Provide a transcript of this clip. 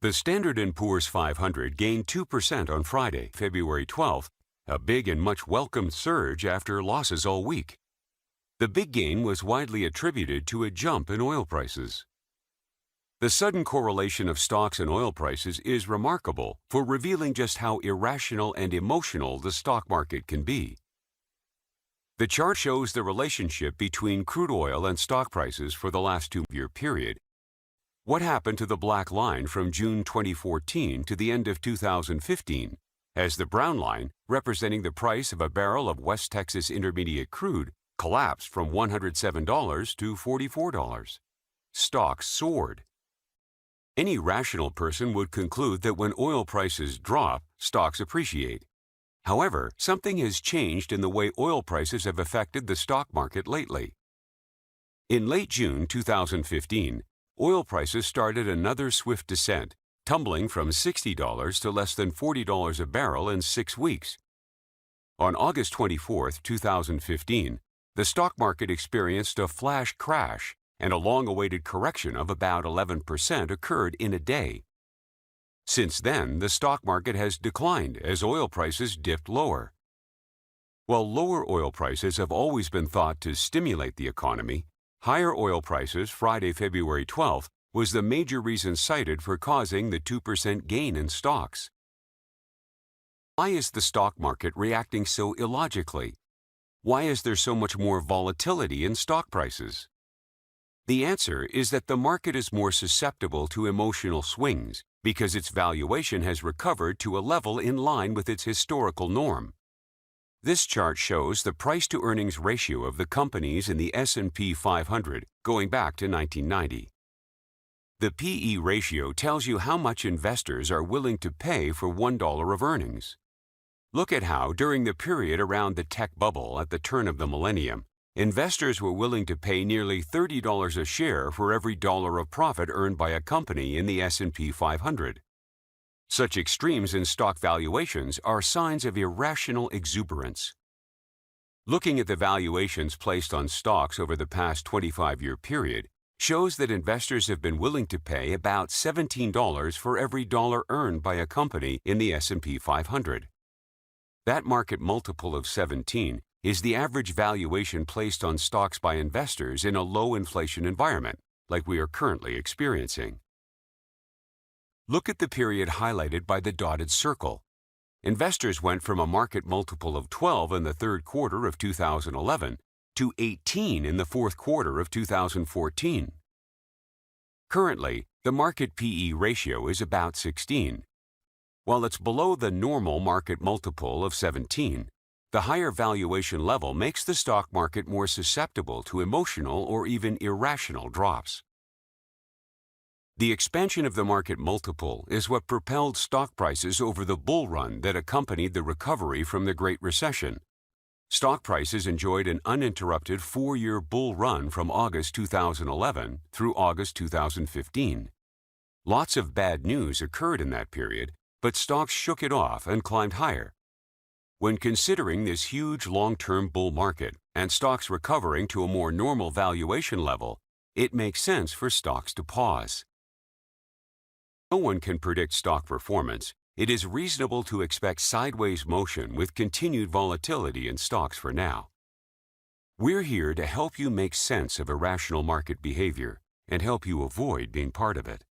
The Standard & Poor's 500 gained 2% on Friday, February 12th, a big and much welcomed surge after losses all week. The big gain was widely attributed to a jump in oil prices. The sudden correlation of stocks and oil prices is remarkable for revealing just how irrational and emotional the stock market can be. The chart shows the relationship between crude oil and stock prices for the last 2-year period. What happened to the black line from June 2014 to the end of 2015, as the brown line, representing the price of a barrel of West Texas Intermediate crude, collapsed from $107 to $44. Stocks soared. Any rational person would conclude that when oil prices drop, stocks appreciate. However, something has changed in the way oil prices have affected the stock market lately. In late June 2015, oil prices started another swift descent, tumbling from $60 to less than $40 a barrel in 6 weeks. On August 24, 2015, the stock market experienced a flash crash, and a long-awaited correction of about 11% occurred in a day. Since then, the stock market has declined as oil prices dipped lower. While lower oil prices have always been thought to stimulate the economy, higher oil prices Friday, February 12th was the major reason cited for causing the 2% gain in stocks. Why is the stock market reacting so illogically? Why is there so much more volatility in stock prices? The answer is that the market is more susceptible to emotional swings because its valuation has recovered to a level in line with its historical norm. This chart shows the price-to-earnings ratio of the companies in the S&P 500 going back to 1990. The P/E ratio tells you how much investors are willing to pay for $1 of earnings. Look at how, during the period around the tech bubble at the turn of the millennium, investors were willing to pay nearly $30 a share for every dollar of profit earned by a company in the S&P 500. Such extremes in stock valuations are signs of irrational exuberance. Looking at the valuations placed on stocks over the past 25-year period shows that investors have been willing to pay about $17 for every dollar earned by a company in the S&P 500. That market multiple of 17 is the average valuation placed on stocks by investors in a low-inflation environment, like we are currently experiencing. Look at the period highlighted by the dotted circle. Investors went from a market multiple of 12 in the third quarter of 2011 to 18 in the fourth quarter of 2014. Currently, the market P/E ratio is about 16. While it's below the normal market multiple of 17, the higher valuation level makes the stock market more susceptible to emotional or even irrational drops. The expansion of the market multiple is what propelled stock prices over the bull run that accompanied the recovery from the Great Recession. Stock prices enjoyed an uninterrupted 4-year bull run from August 2011 through August 2015. Lots of bad news occurred in that period, but stocks shook it off and climbed higher. When considering this huge long-term bull market and stocks recovering to a more normal valuation level, it makes sense for stocks to pause. No one can predict stock performance. It is reasonable to expect sideways motion with continued volatility in stocks for now. We're here to help you make sense of irrational market behavior and help you avoid being part of it.